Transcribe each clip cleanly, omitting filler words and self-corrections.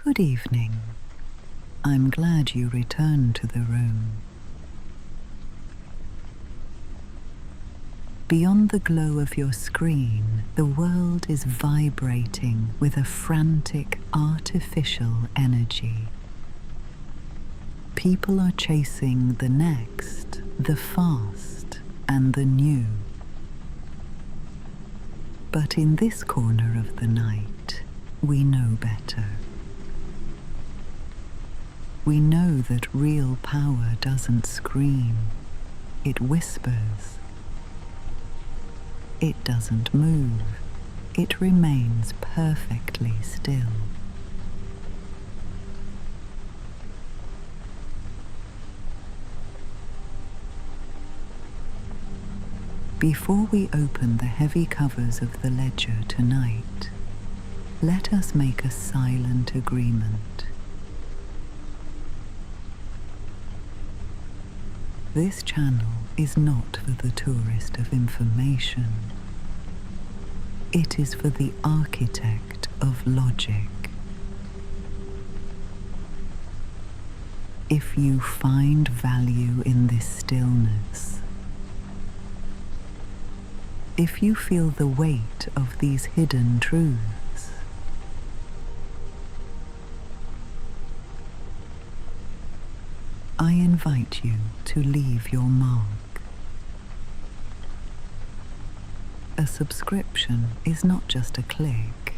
Good evening. I'm glad you returned to the room. Beyond the glow of your screen, the world is vibrating with a frantic, artificial energy. People are chasing the next, the fast, and the new. But in this corner of the night, we know better. We know that real power doesn't scream, it whispers. It doesn't move, it remains perfectly still. Before we open the heavy covers of the ledger tonight, let us make a silent agreement. This channel is not for the tourist of information. It is for the architect of logic. If you find value in this stillness, if you feel the weight of these hidden truths, I invite you to leave your mark. A subscription is not just a click.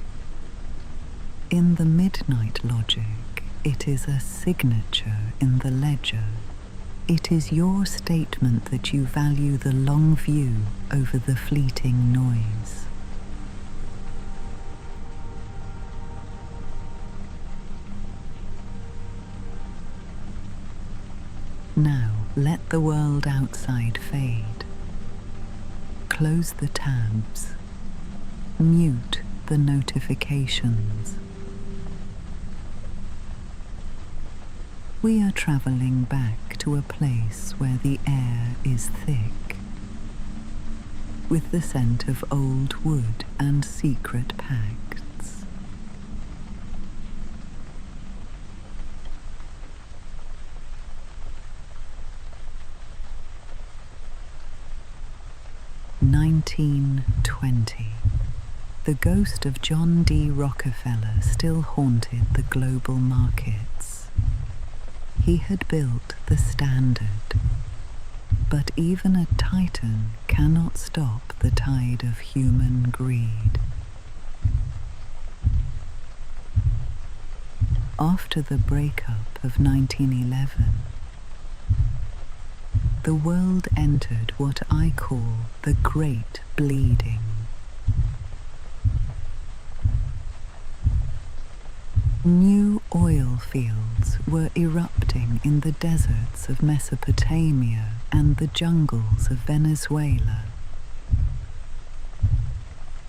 In the midnight logic, it is a signature in the ledger. It is your statement that you value the long view over the fleeting noise. Now let the world outside fade. Close the tabs. Mute the notifications. We are traveling back to a place where the air is thick, with the scent of old wood and secret pacts. (1920). The ghost of John D. Rockefeller still haunted the global markets. He had built the standard, but even a titan cannot stop the tide of human greed. After the breakup of 1911, the world entered what I call the Great Bleeding. New oil fields were erupting in the deserts of Mesopotamia and the jungles of Venezuela.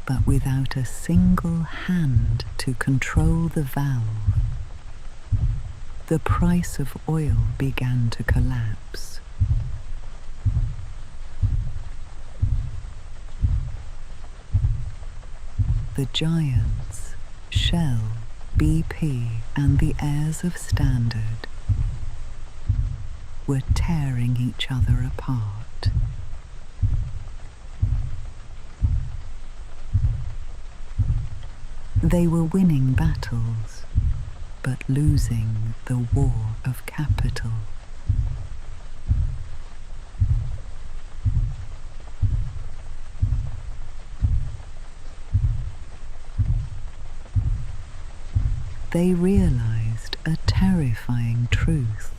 But without a single hand to control the valve, the price of oil began to collapse. The giants, Shell, BP, and the heirs of Standard, were tearing each other apart. They were winning battles, but losing the war of capital. They realized a terrifying truth.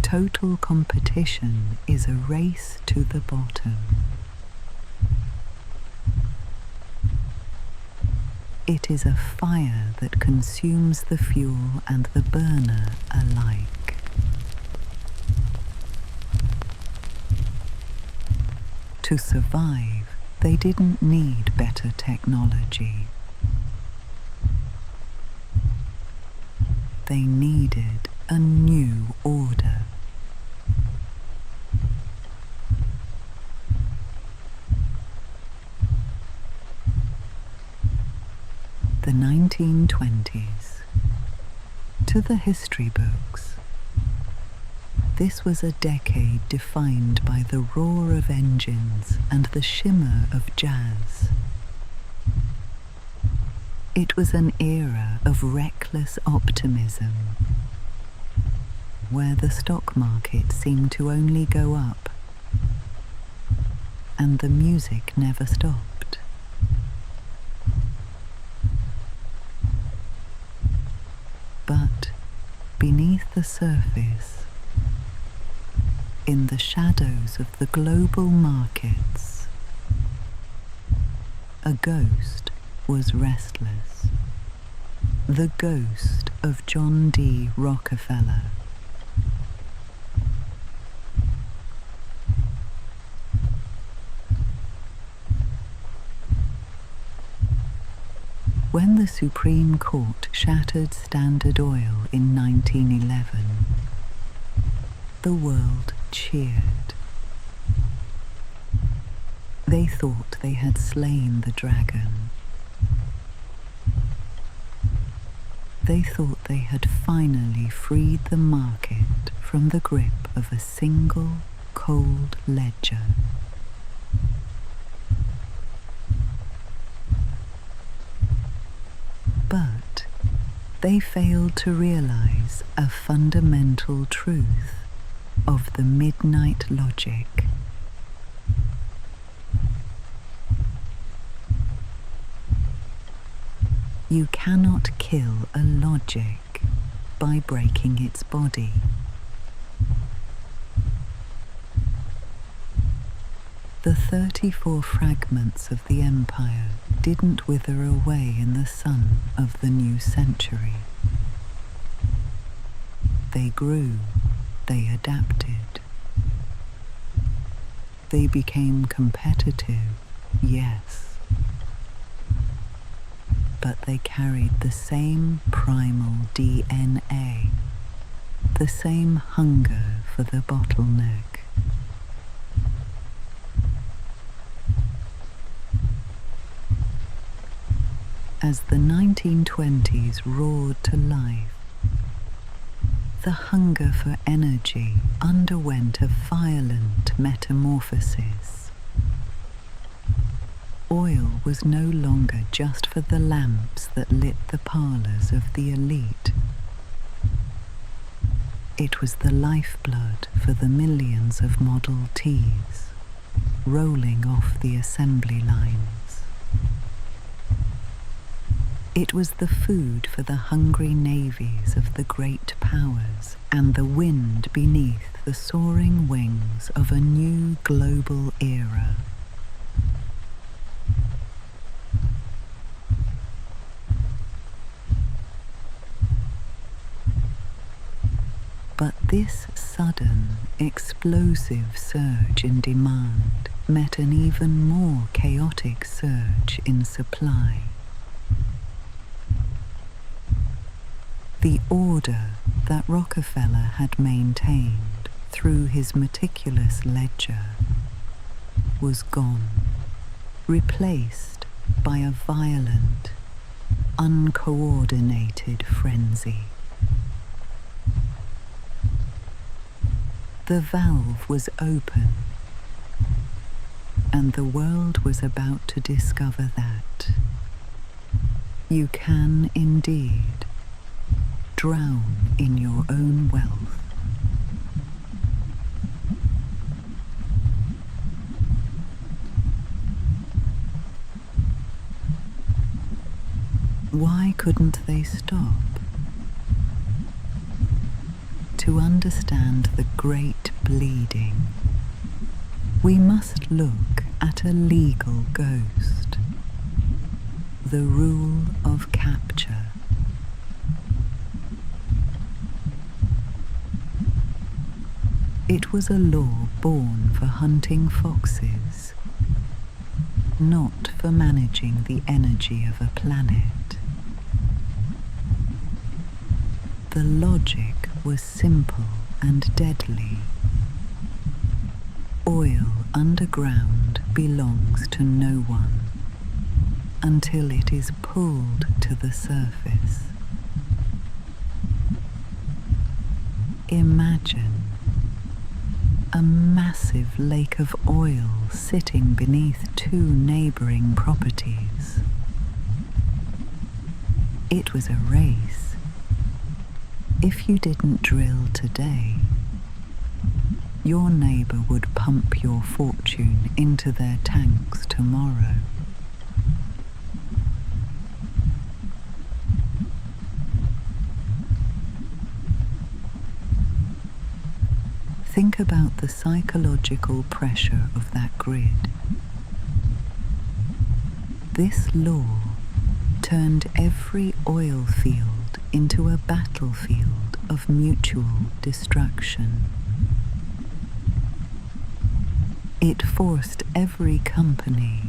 Total competition is a race to the bottom. It is a fire that consumes the fuel and the burner alike. To survive, they didn't need better technology. They needed a new order. The 1920s. To the history books, this was a decade defined by the roar of engines and the shimmer of jazz. It was an era of reckless optimism, where the stock market seemed to only go up, and the music never stopped. But beneath the surface, in the shadows of the global markets, a ghost was restless. The ghost of John D. Rockefeller. When the Supreme Court shattered Standard Oil in 1911, the world cheered. They thought they had slain the dragon. They thought they had finally freed the market from the grip of a single cold ledger. But they failed to realize a fundamental truth of the midnight logic. You cannot kill a logic by breaking its body. The 34 fragments of the empire didn't wither away in the sun of the new century. They grew, they adapted. They became competitive, yes, but they carried the same primal DNA, the same hunger for the bottleneck. As the 1920s roared to life, the hunger for energy underwent a violent metamorphosis. Oil was no longer just for the lamps that lit the parlors of the elite. It was the lifeblood for the millions of Model Ts rolling off the assembly lines. It was the food for the hungry navies of the great powers and the wind beneath the soaring wings of a new global era. But this sudden, explosive surge in demand met an even more chaotic surge in supply. The order that Rockefeller had maintained through his meticulous ledger was gone, replaced by a violent, uncoordinated frenzy. The valve was open, and the world was about to discover that you can indeed drown in your own wealth. Why couldn't they stop? To understand the great bleeding, we must look at a legal ghost, the rule of capture. It was a law born for hunting foxes, not for managing the energy of a planet. The logic was simple and deadly. Oil underground belongs to no one until it is pulled to the surface. Imagine a massive lake of oil sitting beneath two neighboring properties. It was a race. If you didn't drill today, your neighbor would pump your fortune into their tanks tomorrow. Think about the psychological pressure of that grid. This law turned every oil field into a battlefield of mutual destruction. It forced every company,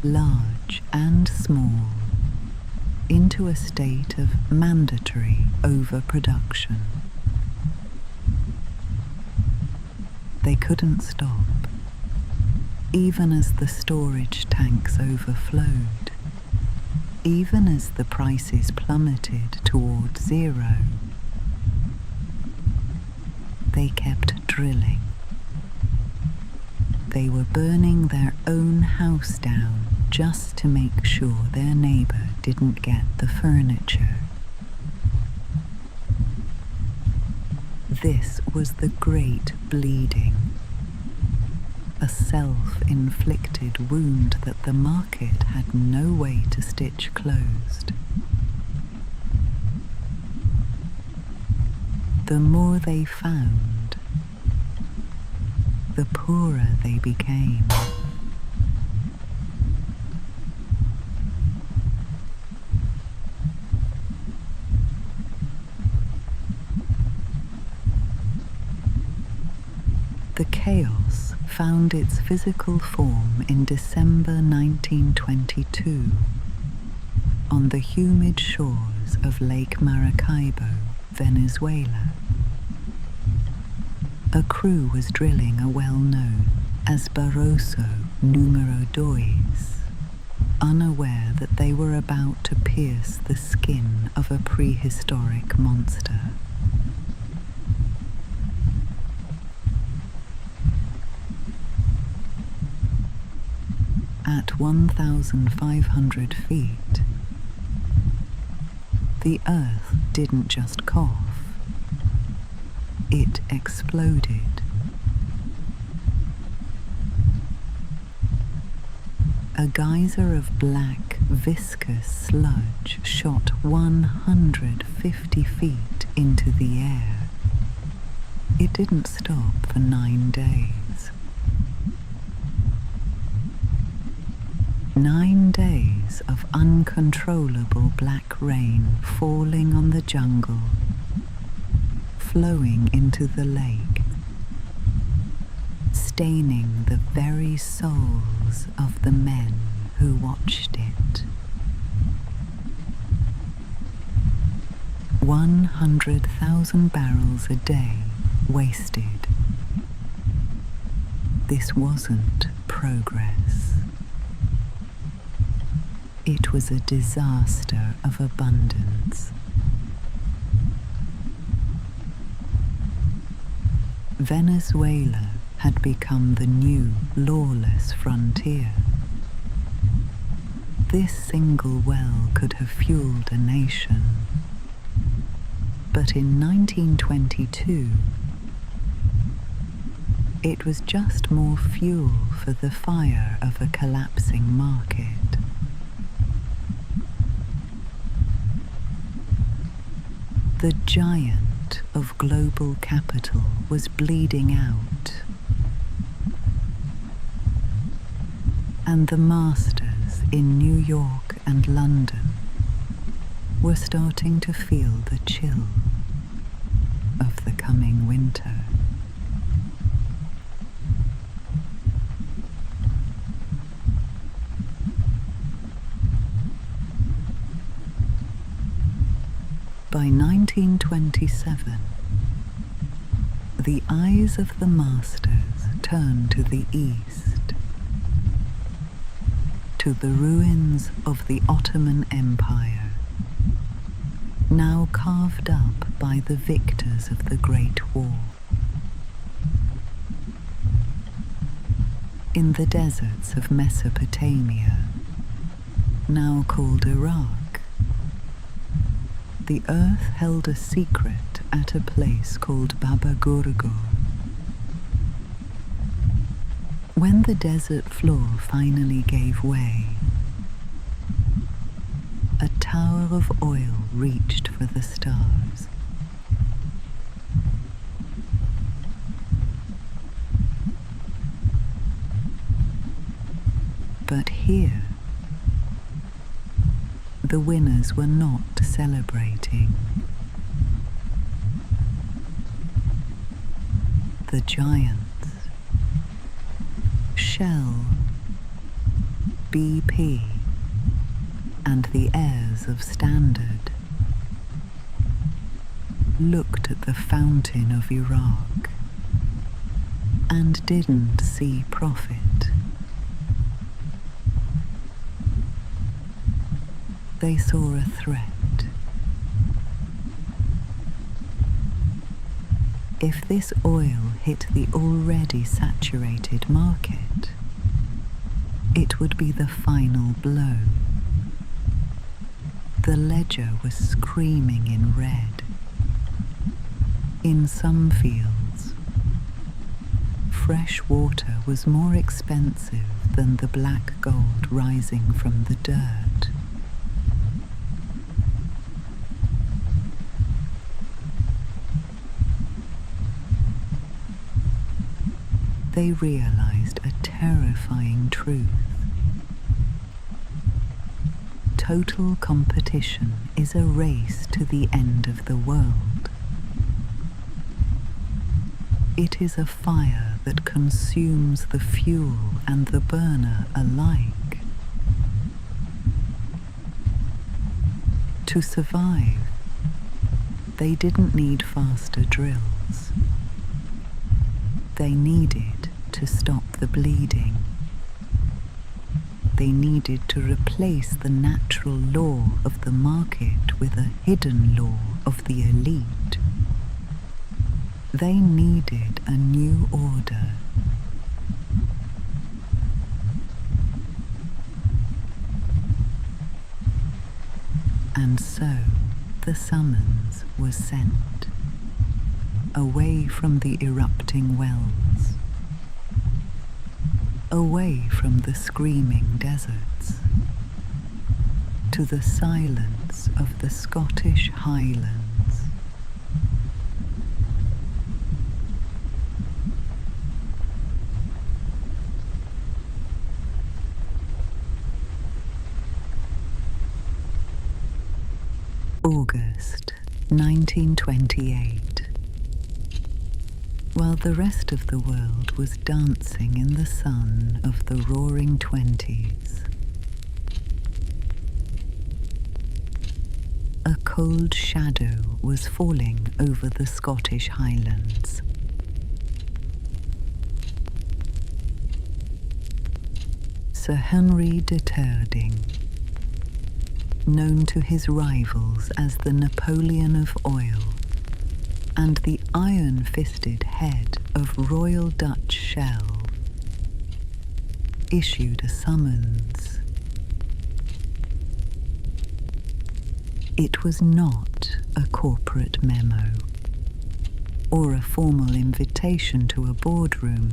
large and small, into a state of mandatory overproduction. They couldn't stop, even as the storage tanks overflowed, even as the prices plummeted toward zero. They kept drilling. They were burning their own house down just to make sure their neighbor didn't get the furniture. This was the Great Bleeding, a self-inflicted wound that the market had no way to stitch closed. The more they found, the poorer they became. The chaos found its physical form in December 1922 on the humid shores of Lake Maracaibo, Venezuela. A crew was drilling a well known as Barroso Numero 2, unaware that they were about to pierce the skin of a prehistoric monster. At 1,500 feet, the Earth didn't just cough, it exploded. A geyser of black, viscous sludge shot 150 feet into the air. It didn't stop for 9 days. 9 days of uncontrollable black rain falling on the jungle, flowing into the lake, staining the very souls of the men who watched it. 100,000 barrels a day wasted. This wasn't progress. It was a disaster of abundance. Venezuela had become the new lawless frontier. This single well could have fueled a nation. But in 1922, it was just more fuel for the fire of a collapsing market. The giant of global capital was bleeding out, and the masters in New York and London were starting to feel the chill of the coming winter. By 1927, the eyes of the masters turned to the east, to the ruins of the Ottoman Empire, now carved up by the victors of the Great War. In the deserts of Mesopotamia, now called Iraq, the earth held a secret at a place called Baba Gurgur. When the desert floor finally gave way, a tower of oil reached for the stars. But here, the winners were not celebrating. The giants, Shell, BP, and the heirs of Standard, looked at the fountain of Iraq and didn't see profit. They saw a threat. If this oil hit the already saturated market, it would be the final blow. The ledger was screaming in red. In some fields, fresh water was more expensive than the black gold rising from the dirt. They realized a terrifying truth. Total competition is a race to the end of the world. It is a fire that consumes the fuel and the burner alike. To survive, they didn't need faster drills. They needed to stop the bleeding. They needed to replace the natural law of the market with a hidden law of the elite. They needed a new order. And so the summons was sent, away from the erupting wells, away from the screaming deserts, to the silence of the Scottish Highlands. August 1928. While the rest of the world was dancing in the sun of the roaring 20s, a cold shadow was falling over the Scottish Highlands. Sir Henry de Terding, known to his rivals as the Napoleon of oil, and the iron-fisted head of Royal Dutch Shell, issued a summons. It was not a corporate memo or a formal invitation to a boardroom.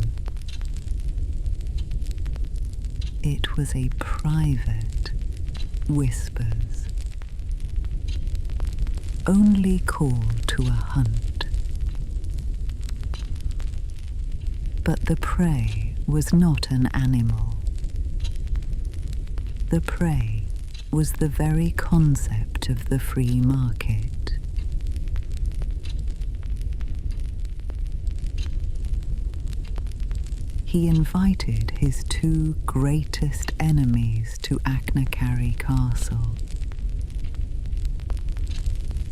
It was a private whispers, only call to a hunt. But the prey was not an animal. The prey was the very concept of the free market. He invited his two greatest enemies to Achnacarry Castle,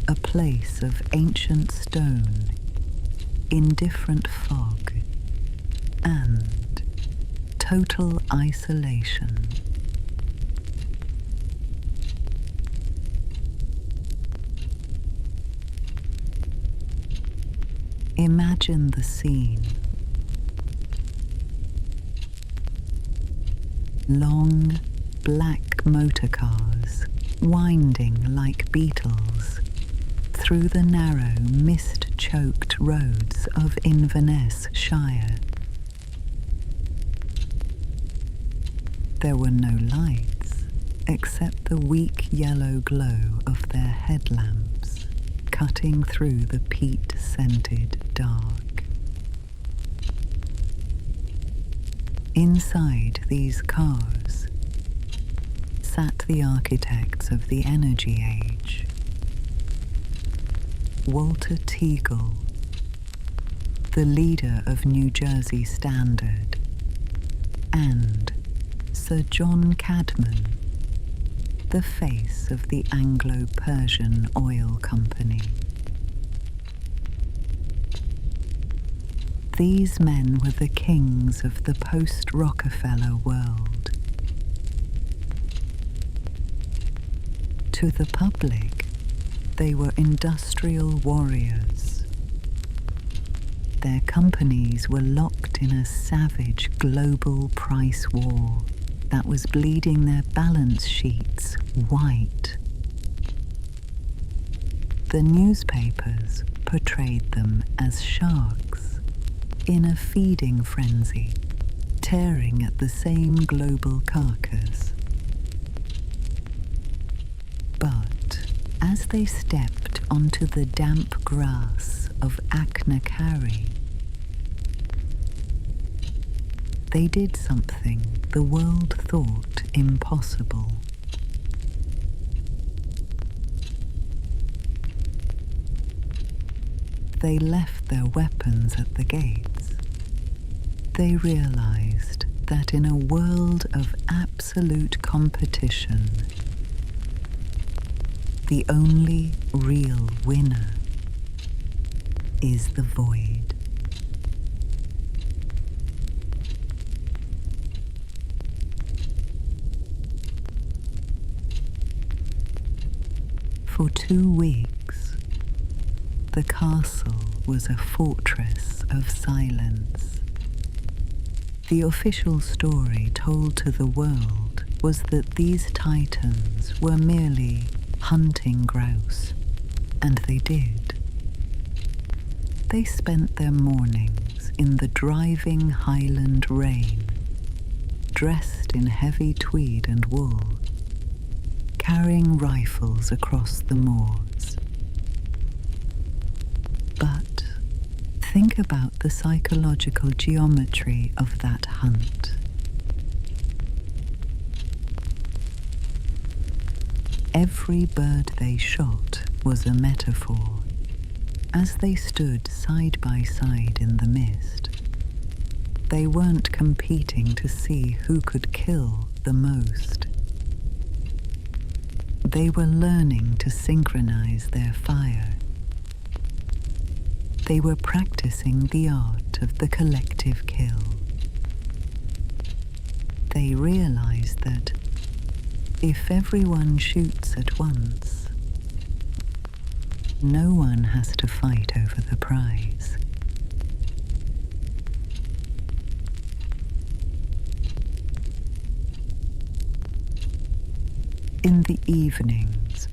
a place of ancient stone, indifferent fog, and total isolation. Imagine the scene. Long, black motor cars winding like beetles through the narrow, mist-choked roads of Inverness Shire. There were no lights except the weak yellow glow of their headlamps cutting through the peat-scented dark. Inside these cars sat the architects of the energy age. Walter Teagle, the leader of New Jersey Standard, and Sir John Cadman, the face of the Anglo-Persian Oil Company. These men were the kings of the post-Rockefeller world. To the public, they were industrial warriors. Their companies were locked in a savage global price war that was bleeding their balance sheets white. The newspapers portrayed them as sharks in a feeding frenzy, tearing at the same global carcass. But as they stepped onto the damp grass of Achnacarry, they did something the world thought impossible. They left their weapons at the gates. They realized that in a world of absolute competition, the only real winner is the void. For 2 weeks, the castle was a fortress of silence. The official story told to the world was that these titans were merely hunting grouse, and they did. They spent their mornings in the driving Highland rain, dressed in heavy tweed and wool, carrying rifles across the moors. But think about the psychological geometry of that hunt. Every bird they shot was a metaphor. As they stood side by side in the mist, they weren't competing to see who could kill the most. They were learning to synchronize their fire. They were practicing the art of the collective kill. They realized that if everyone shoots at once, no one has to fight over the prize. In the evenings,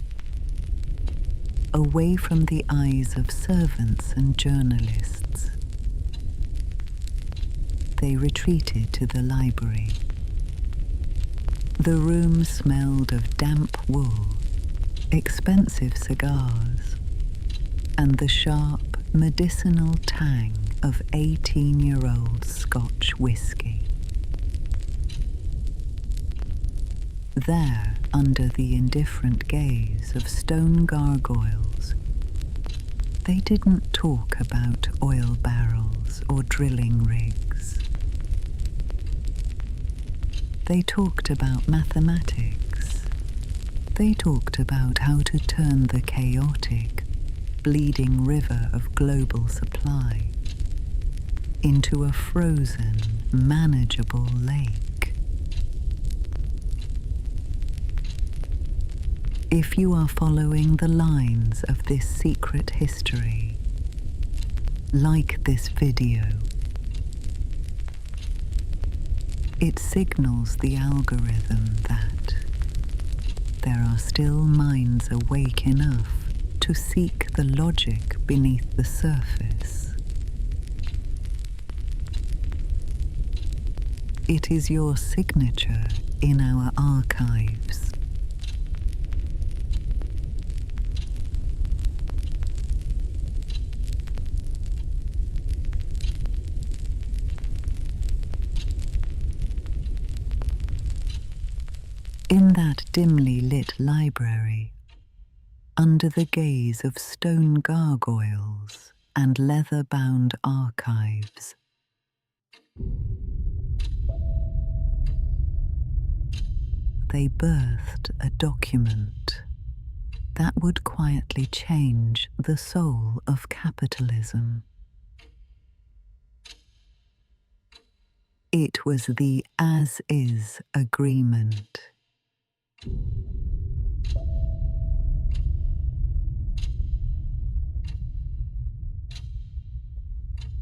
away from the eyes of servants and journalists, they retreated to the library. The room smelled of damp wool, expensive cigars, and the sharp, medicinal tang of 18-year-old Scotch whiskey. There, under the indifferent gaze of stone gargoyles, they didn't talk about oil barrels or drilling rigs. They talked about mathematics. They talked about how to turn the chaotic, bleeding river of global supply into a frozen, manageable lake. If you are following the lines of this secret history, like this video. It signals the algorithm that there are still minds awake enough to seek the logic beneath the surface. It is your signature in our archives. In that dimly lit library, under the gaze of stone gargoyles and leather-bound archives, they birthed a document that would quietly change the soul of capitalism. It was the as-is agreement.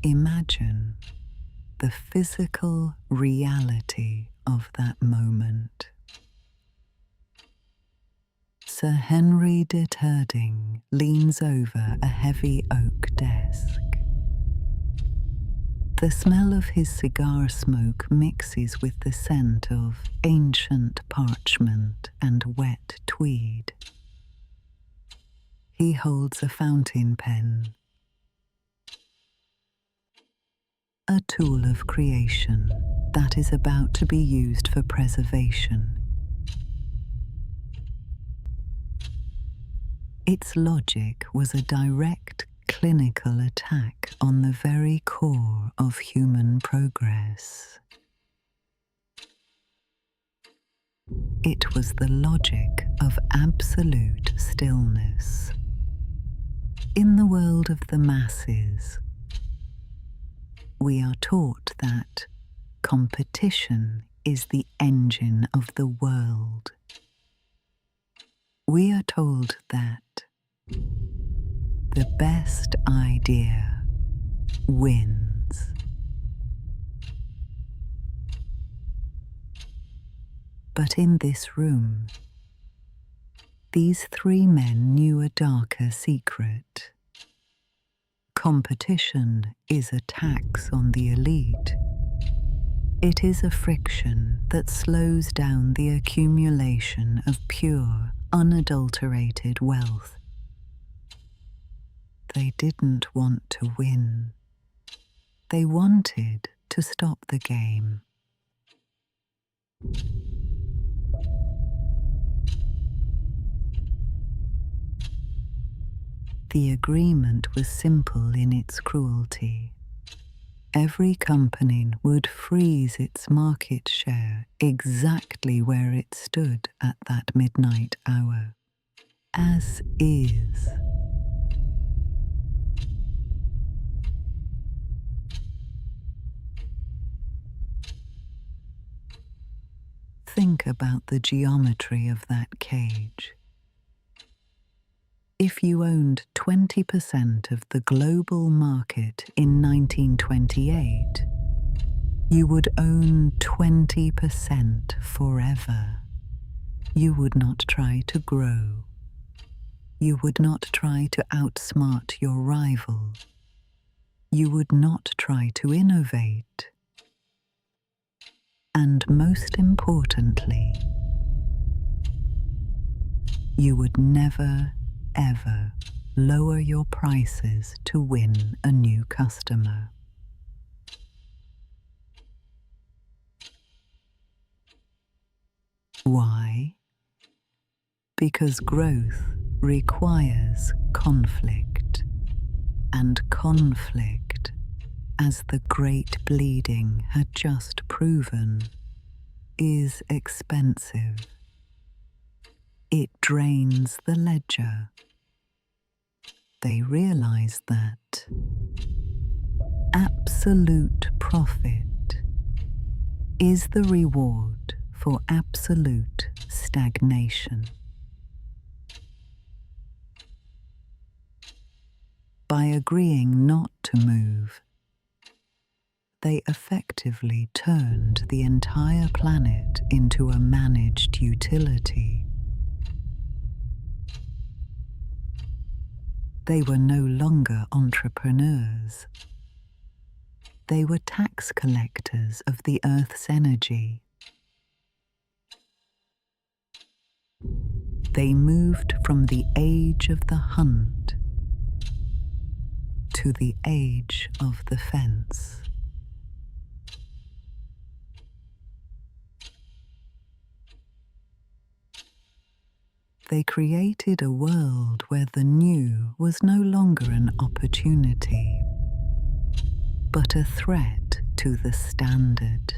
Imagine the physical reality of that moment. Sir Henry de Turding leans over a heavy oak desk. The smell of his cigar smoke mixes with the scent of ancient parchment and wet tweed. He holds a fountain pen, a tool of creation that is about to be used for preservation. Its logic was a direct clinical attack on the very core of human progress. It was the logic of absolute stillness. In the world of the masses, we are taught that competition is the engine of the world. We are told that the best idea wins. But in this room, these three men knew a darker secret. Competition is a tax on the elite. It is a friction that slows down the accumulation of pure, unadulterated wealth. They didn't want to win. They wanted to stop the game. The agreement was simple in its cruelty. Every company would freeze its market share exactly where it stood at that midnight hour, as is. Think about the geometry of that cage. If you owned 20% of the global market in 1928, you would own 20% forever. You would not try to grow. You would not try to outsmart your rival. You would not try to innovate. And most importantly, you would never, ever lower your prices to win a new customer. Why? Because growth requires conflict, and conflict, as the Great Bleeding had just proven, is expensive. It drains the ledger. They realize that absolute profit is the reward for absolute stagnation. By agreeing not to move. They effectively turned the entire planet into a managed utility. They were no longer entrepreneurs. They were tax collectors of the Earth's energy. They moved from the age of the hunt to the age of the fence. They created a world where the new was no longer an opportunity, but a threat to the standard.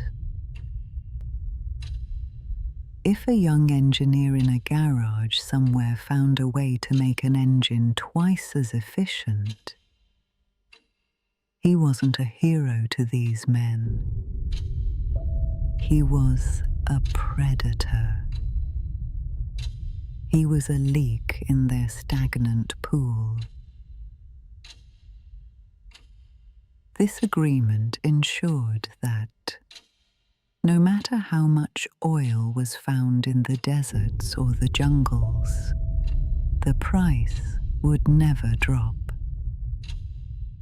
If a young engineer in a garage somewhere found a way to make an engine twice as efficient, he wasn't a hero to these men. He was a predator. He was a leak in their stagnant pool. This agreement ensured that no matter how much oil was found in the deserts or the jungles, the price would never drop.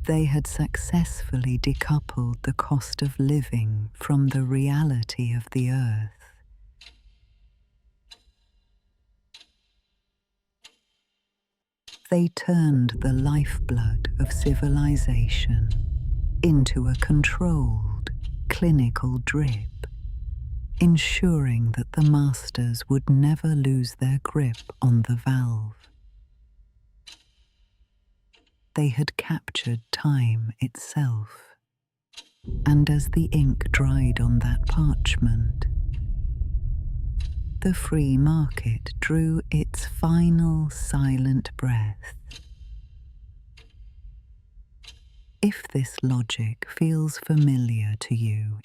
They had successfully decoupled the cost of living from the reality of the earth. They turned the lifeblood of civilization into a controlled, clinical drip, ensuring that the masters would never lose their grip on the valve. They had captured time itself, and as the ink dried on that parchment, the free market drew its final silent breath. If this logic feels familiar to you,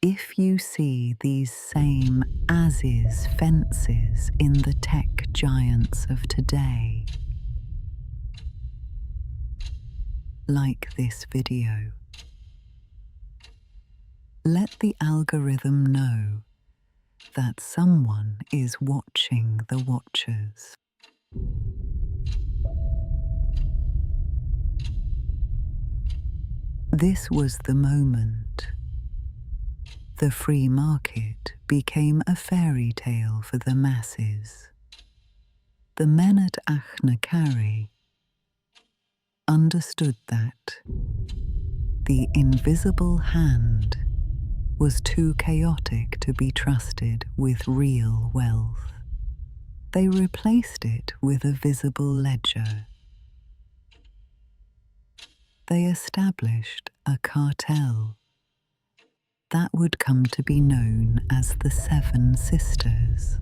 if you see these same as-is fences in the tech giants of today, like this video, let the algorithm know that someone is watching the watchers. This was the moment. The free market became a fairy tale for the masses. The men at Achnacarry understood that the invisible hand was too chaotic to be trusted with real wealth. They replaced it with a visible ledger. They established a cartel that would come to be known as the Seven Sisters.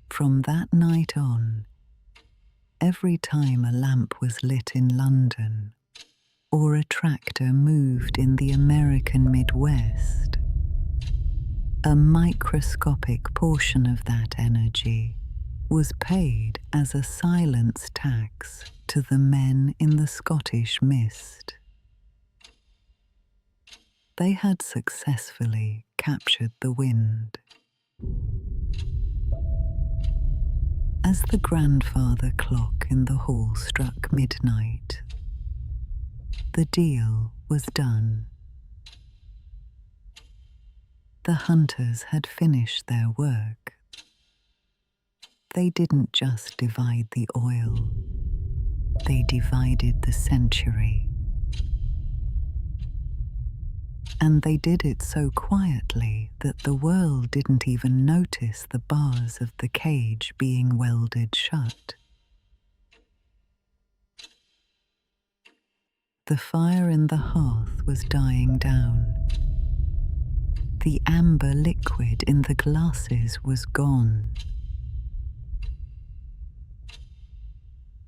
From that night on, every time a lamp was lit in London or a tractor moved in the American Midwest, a microscopic portion of that energy was paid as a silence tax to the men in the Scottish mist. They had successfully captured the wind. As the grandfather clock in the hall struck midnight, the deal was done. The hunters had finished their work. They didn't just divide the oil, they divided the century. And they did it so quietly that the world didn't even notice the bars of the cage being welded shut. The fire in the hearth was dying down. The amber liquid in the glasses was gone.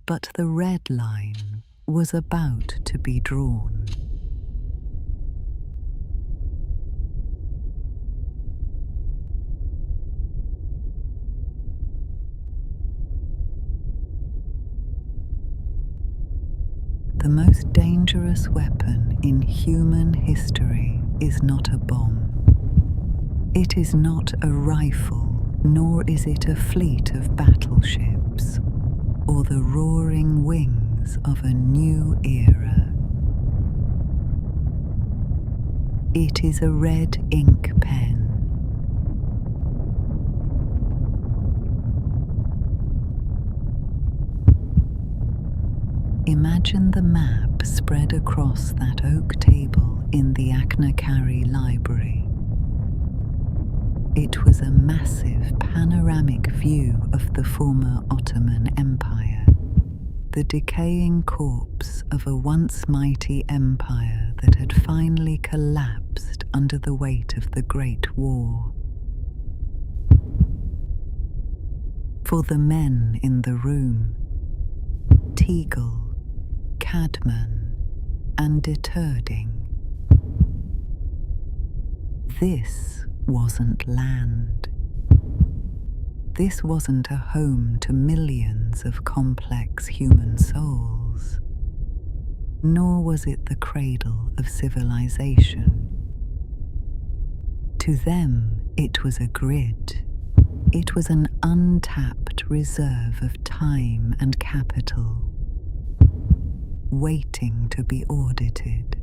But the red line was about to be drawn. The most dangerous weapon in human history is not a bomb. It is not a rifle, nor is it a fleet of battleships, or the roaring wings of a new era. It is a red ink pen. Imagine the map spread across that oak table in the Achnacarry library. It was a massive panoramic view of the former Ottoman Empire, the decaying corpse of a once mighty empire that had finally collapsed under the weight of the Great War. For the men in the room, Tegel, Cadman, and Deterding, this wasn't land. This wasn't a home to millions of complex human souls, nor was it the cradle of civilization. To them, it was a grid. It was an untapped reserve of time and capital, waiting to be audited.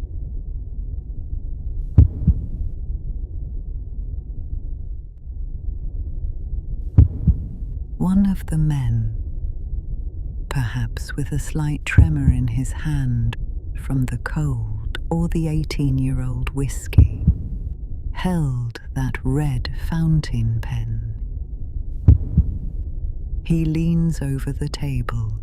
One of the men, perhaps with a slight tremor in his hand from the cold or the 18-year-old whiskey, held that red fountain pen. He leans over the table.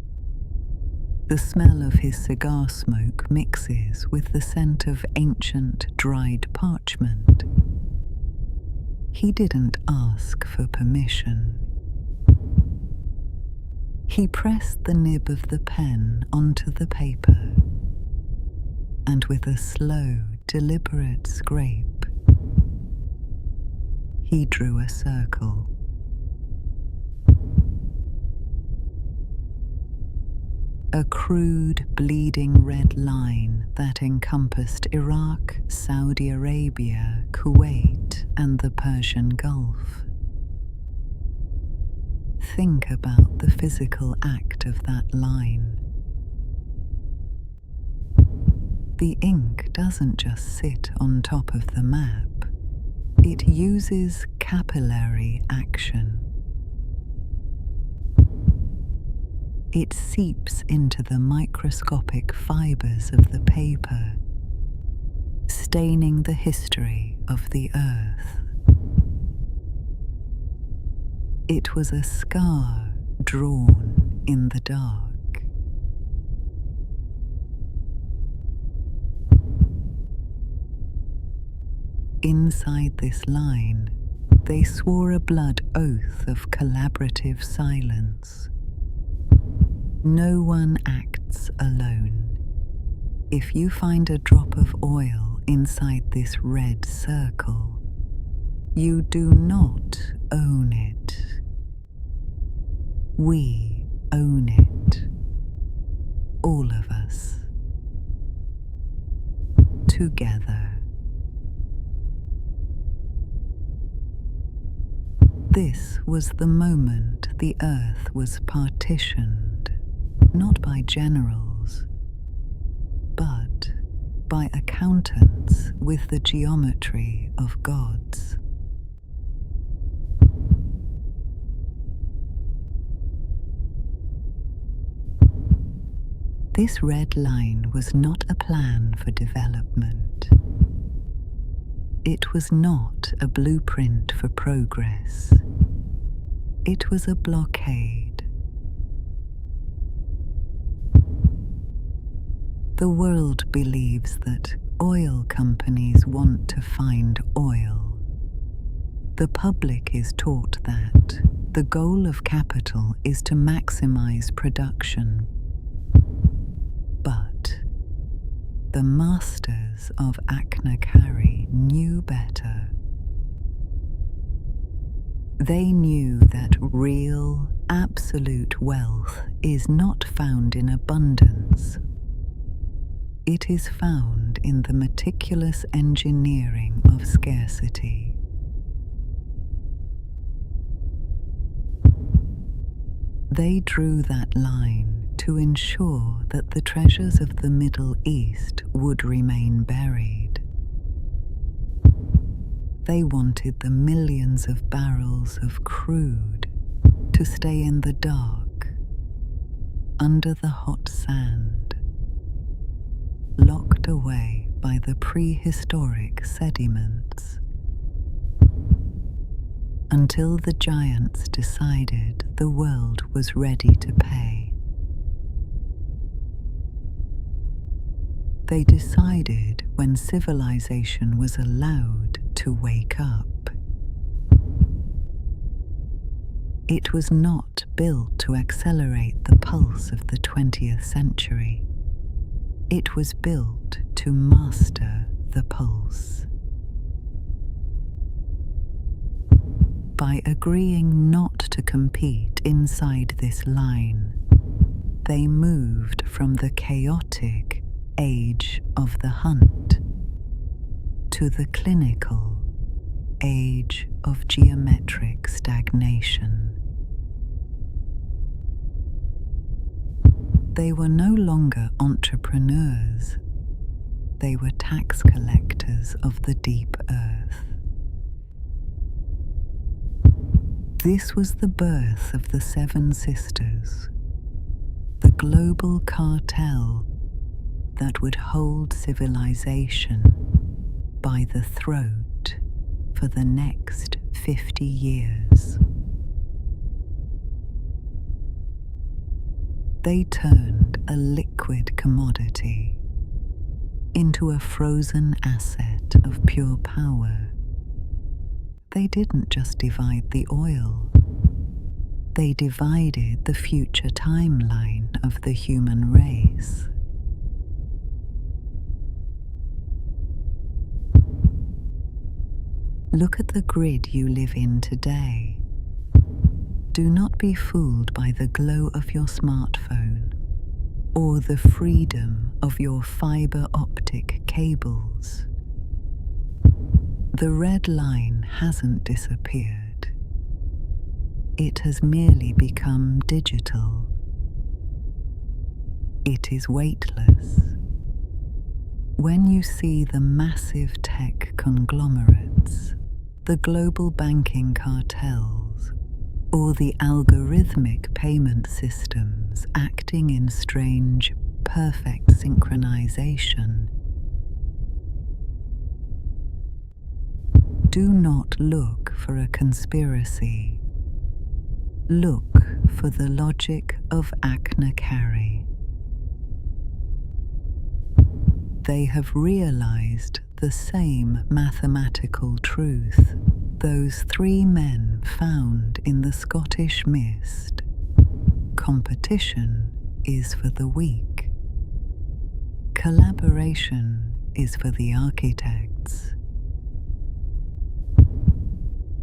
The smell of his cigar smoke mixes with the scent of ancient dried parchment. He didn't ask for permission. He pressed the nib of the pen onto the paper, and with a slow, deliberate scrape, he drew a circle. A crude, bleeding red line that encompassed Iraq, Saudi Arabia, Kuwait, and the Persian Gulf. Think about the physical act of that line. The ink doesn't just sit on top of the map. It uses capillary action. It seeps into the microscopic fibers of the paper, staining the history of the earth. It was a scar drawn in the dark. Inside this line, they swore a blood oath of collaborative silence. No one acts alone. If you find a drop of oil inside this red circle, you do not own it. We own it. All of us. Together. This was the moment the earth was partitioned, not by generals, but by accountants with the geometry of gods. This red line was not a plan for development. It was not a blueprint for progress. It was a blockade. The world believes that oil companies want to find oil. The public is taught that the goal of capital is to maximize production. But the masters of Achnacarry knew better. They knew that real, absolute wealth is not found in abundance, It is found in the meticulous engineering of scarcity. They drew that line to ensure that the treasures of the Middle East would remain buried. They wanted the millions of barrels of crude to stay in the dark, under the hot sand, locked away by the prehistoric sediments, until the giants decided the world was ready to pay. They decided when civilization was allowed to wake up. It was not built to accelerate the pulse of the 20th century. It was built to master the pulse. By agreeing not to compete inside this line, they moved from the chaotic age of the hunt to the clinical age of geometric stagnation. They were no longer entrepreneurs. They were tax collectors of the deep earth. This was the birth of the Seven Sisters, the global cartel that would hold civilization by the throat for the next 50 years. They turned a liquid commodity into a frozen asset of pure power. They didn't just divide the oil. They divided the future timeline of the human race. Look at the grid you live in today. Do not be fooled by the glow of your smartphone or the freedom of your fiber optic cables. The red line hasn't disappeared. It has merely become digital. It is weightless. When you see the massive tech conglomerates, the global banking cartels, or the algorithmic payment systems acting in strange, perfect synchronization, do not look for a conspiracy. Look for the logic of Achnacarry. They have realized the same mathematical truth those three men found in the Scottish mist. Competition is for the weak. Collaboration is for the architects.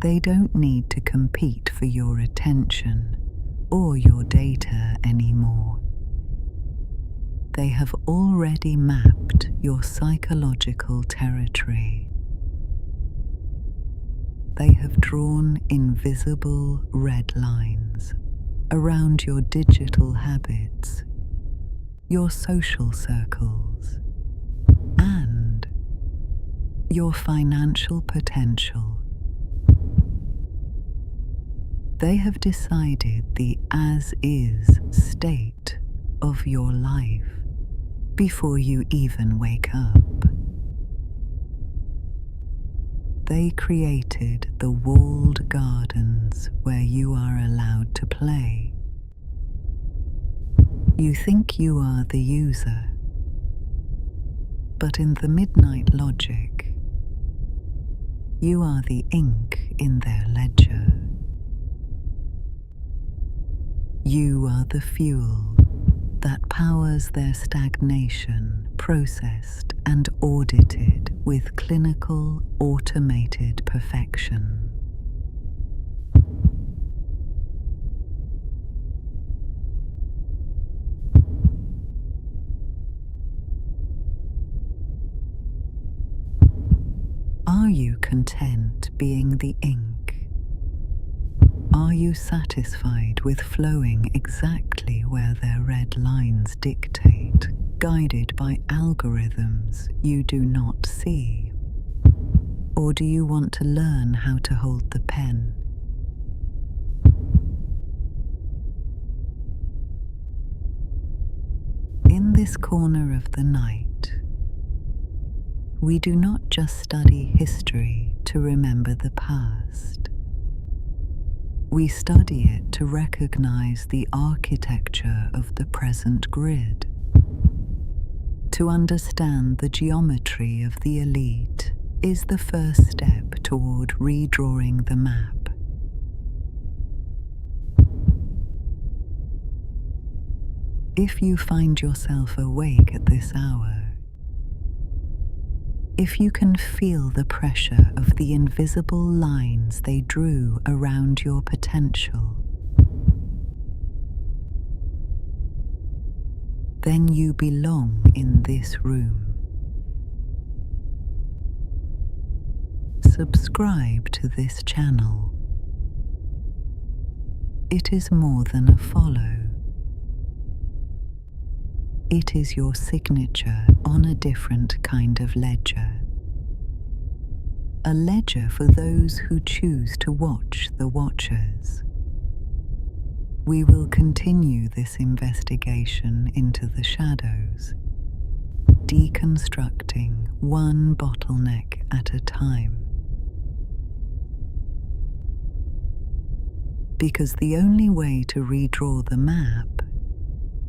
They don't need to compete for your attention or your data anymore. They have already mapped your psychological territory. They have drawn invisible red lines around your digital habits, your social circles, and your financial potential. They have decided the as-is state of your life before you even wake up. They created the walled gardens where you are allowed to play. You think you are the user, but in the midnight logic, you are the ink in their ledger. You are the fuel that powers their stagnation, processed and audited with clinical, automated perfection. Are you content being the ink? Are you satisfied with flowing exactly where their red lines dictate, guided by algorithms you do not see? Or do you want to learn how to hold the pen? In this corner of the night, we do not just study history to remember the past. We study it to recognize the architecture of the present grid, to understand the geometry of the elite is the first step toward redrawing the map. If you find yourself awake at this hour, if you can feel the pressure of the invisible lines they drew around your potential, then you belong in this room. Subscribe to this channel. It is more than a follow. It is your signature on a different kind of ledger. A ledger for those who choose to watch the watchers. We will continue this investigation into the shadows, deconstructing one bottleneck at a time. Because the only way to redraw the map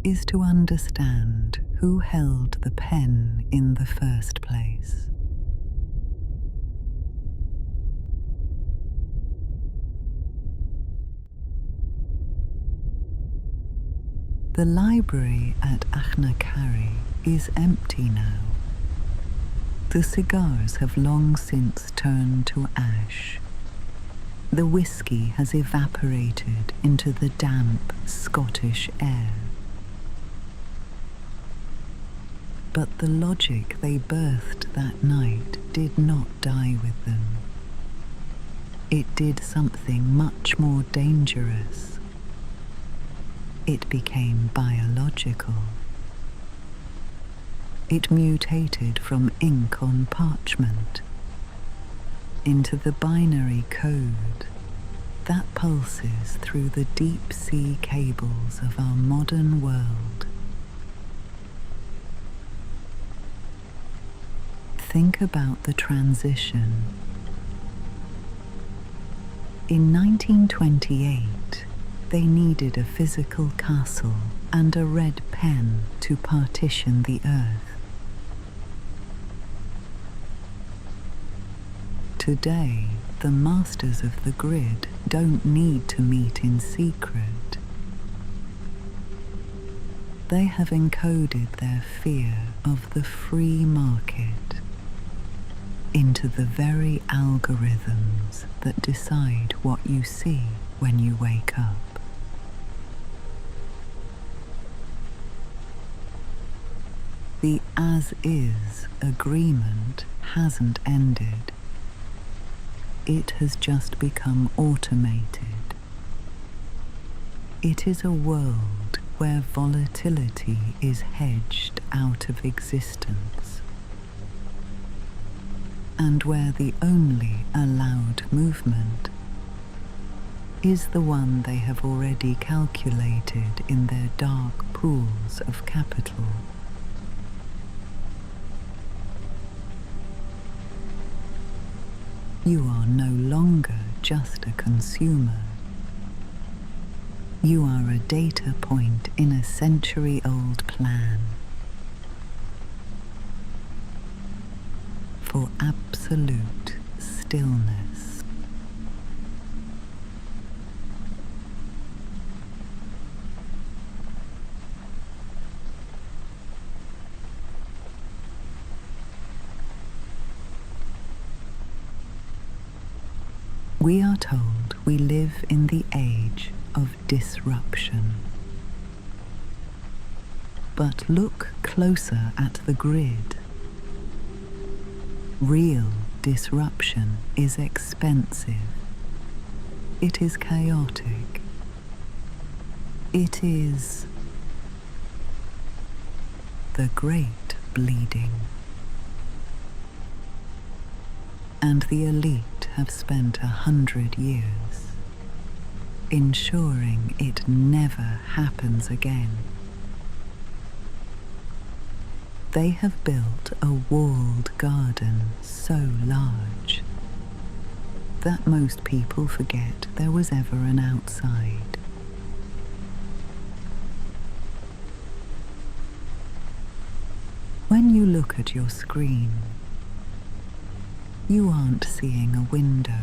is to understand who held the pen in the first place. The library at Achnacarry is empty now. The cigars have long since turned to ash. The whiskey has evaporated into the damp Scottish air. But the logic they birthed that night did not die with them. It did something much more dangerous. It became biological. It mutated from ink on parchment into the binary code that pulses through the deep-sea cables of our modern world. Think about the transition. In 1928, they needed a physical castle and a red pen to partition the earth. Today, the masters of the grid don't need to meet in secret. They have encoded their fear of the free market into the very algorithms that decide what you see when you wake up. The as-is agreement hasn't ended. It has just become automated. It is a world where volatility is hedged out of existence, and where the only allowed movement is the one they have already calculated in their dark pools of capital. You are no longer just a consumer. You are a data point in a century-old plan for absolute stillness. We are told we live in the age of disruption. But look closer at the grid. Real disruption is expensive. It is chaotic. It is the Great Bleeding. And the elite have spent 100 years ensuring it never happens again. They have built a walled garden so large that most people forget there was ever an outside. When you look at your screen, you aren't seeing a window.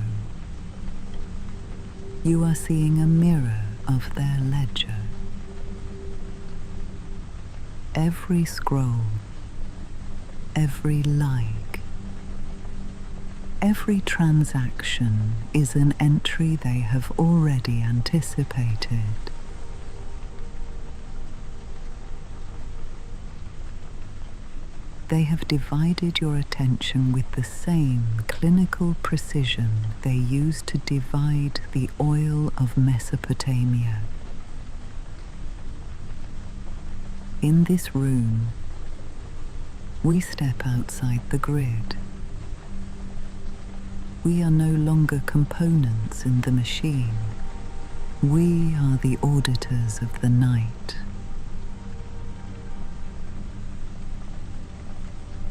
You are seeing a mirror of their ledger. Every scroll, every like, every transaction is an entry they have already anticipated. They have divided your attention with the same clinical precision they used to divide the oil of Mesopotamia. In this room, we step outside the grid. We are no longer components in the machine. We are the auditors of the night.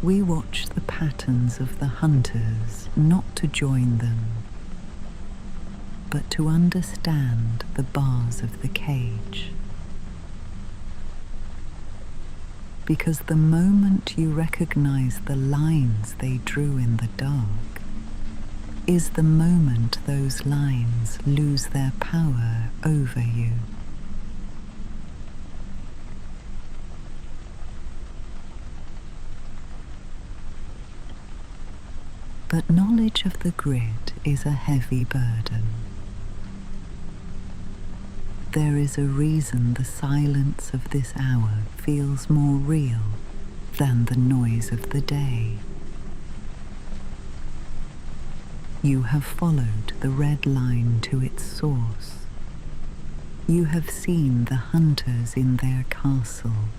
We watch the patterns of the hunters not to join them, but to understand the bars of the cage. Because the moment you recognize the lines they drew in the dark is the moment those lines lose their power over you. But knowledge of the grid is a heavy burden. There is a reason the silence of this hour feels more real than the noise of the day. You have followed the red line to its source. You have seen the hunters in their castle.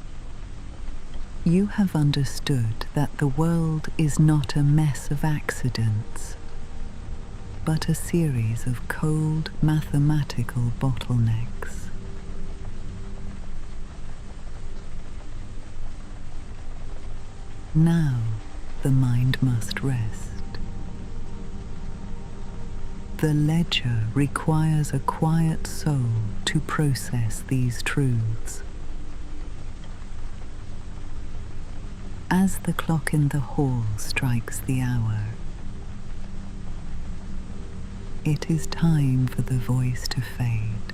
You have understood that the world is not a mess of accidents, but a series of cold mathematical bottlenecks. Now the mind must rest. The ledger requires a quiet soul to process these truths. As the clock in the hall strikes the hour, it is time for the voice to fade.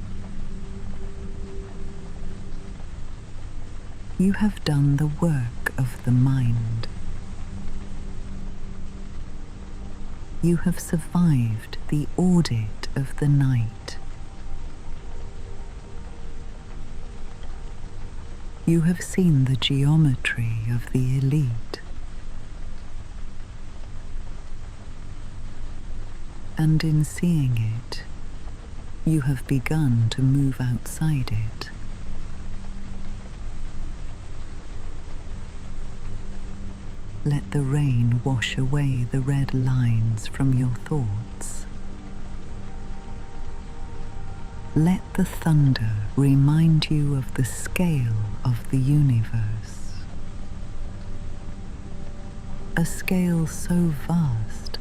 You have done the work of the mind. You have survived the audit of the night. You have seen the geometry of the elite. And in seeing it, you have begun to move outside it. Let the rain wash away the red lines from your thoughts. Let the thunder remind you of the scale of the universe. A scale so vast,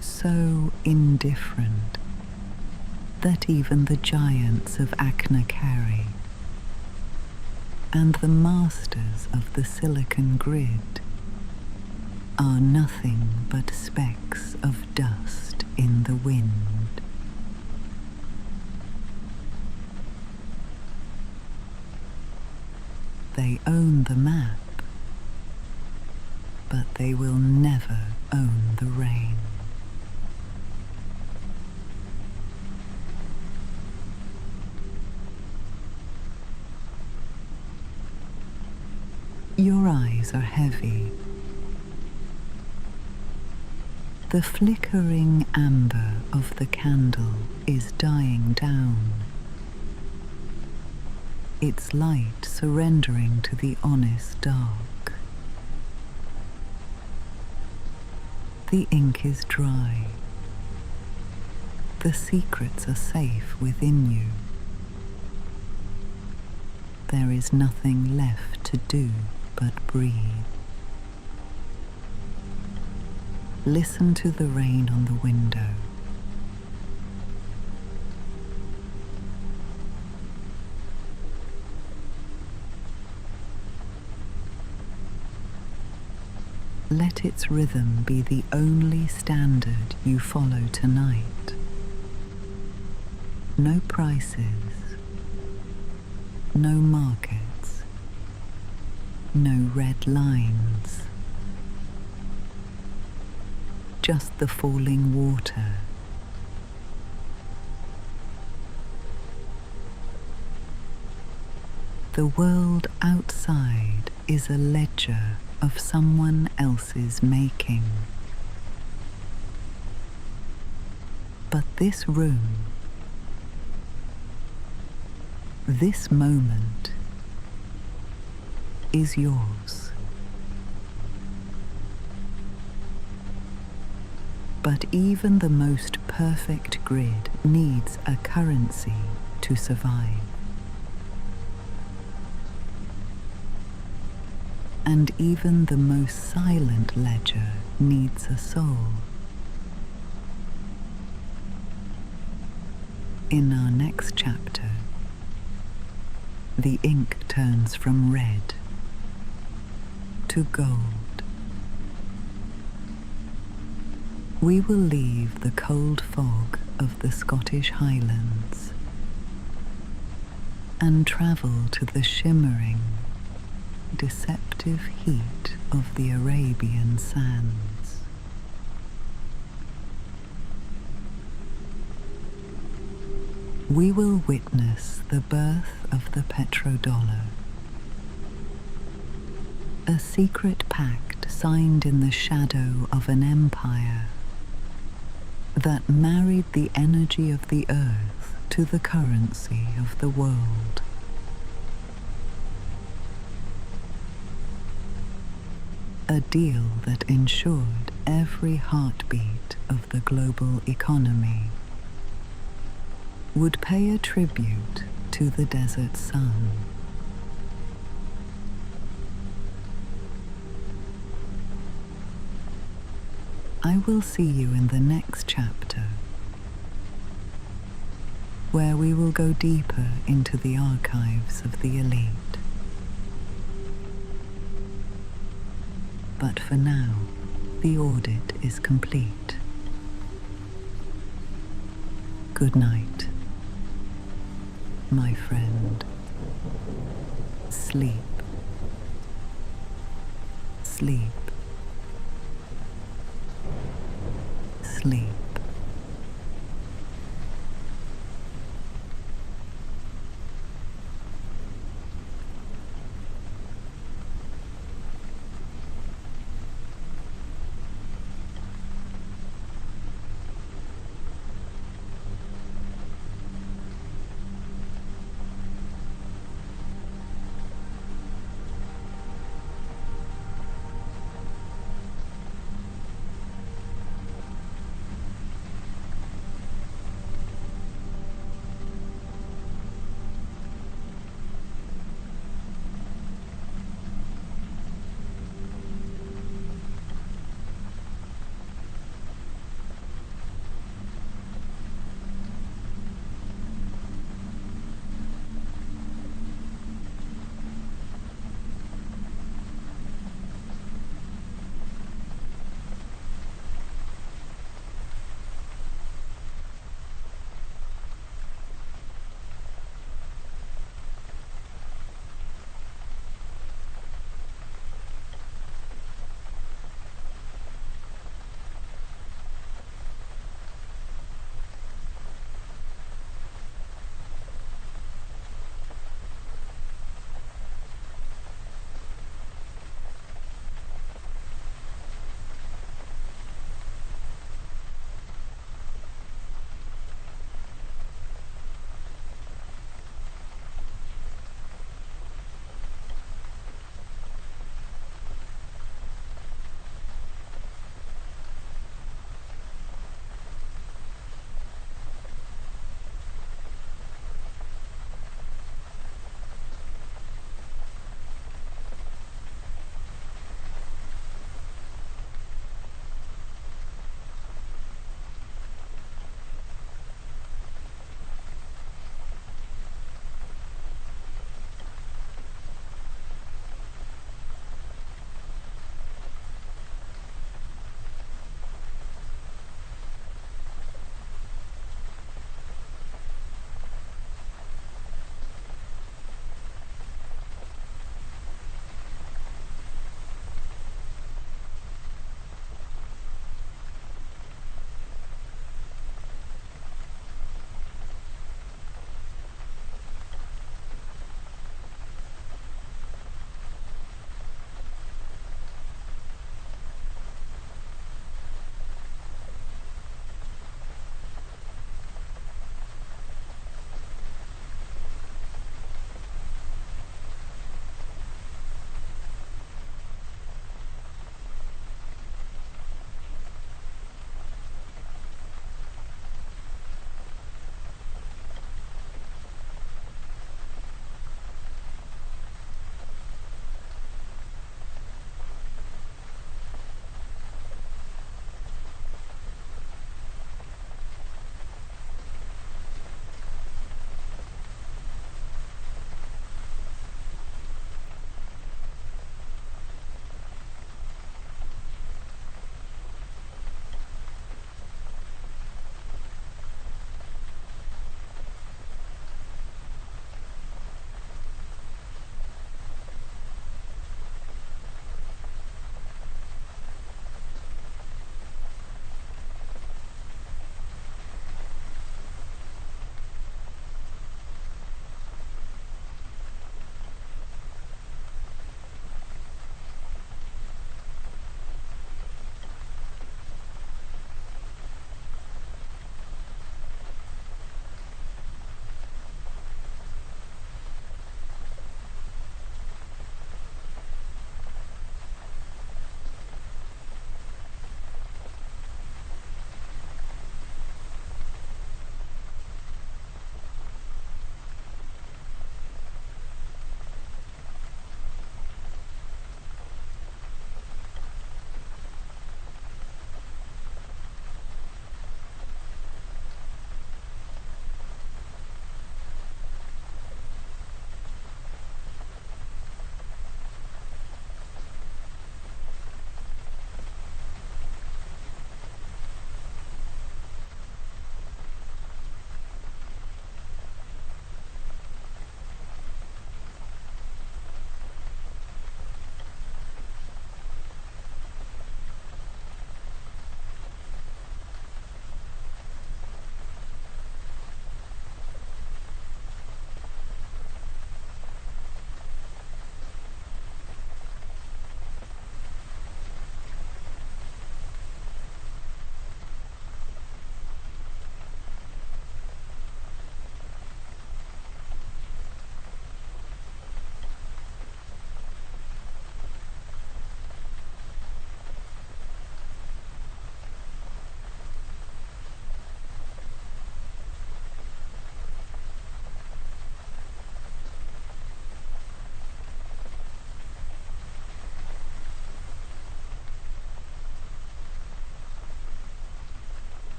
so indifferent, that even the giants of Achnacarry and the masters of the silicon grid are nothing but specks of dust in the wind. They own the map, but they will never own the rain. Your eyes are heavy. The flickering amber of the candle is dying down, its light surrendering to the honest dark. The ink is dry. The secrets are safe within you. There is nothing left to do but breathe. Listen to the rain on the window. Let its rhythm be the only standard you follow tonight. No prices, no markets, no red lines. Just the falling water. The world outside is a ledger of someone else's making. But this room, this moment, is yours. But even the most perfect grid needs a currency to survive. And even the most silent ledger needs a soul. In our next chapter, the ink turns from red to gold. We will leave the cold fog of the Scottish Highlands and travel to the shimmering, deceptive heat of the Arabian sands. We will witness the birth of the petrodollar, a secret pact signed in the shadow of an empire that married the energy of the earth to the currency of the world. A deal that ensured every heartbeat of the global economy would pay a tribute to the desert sun. I will see you in the next chapter, where we will go deeper into the archives of the elite. But for now, the audit is complete. Good night, my friend. Sleep. Sleep. Sleep.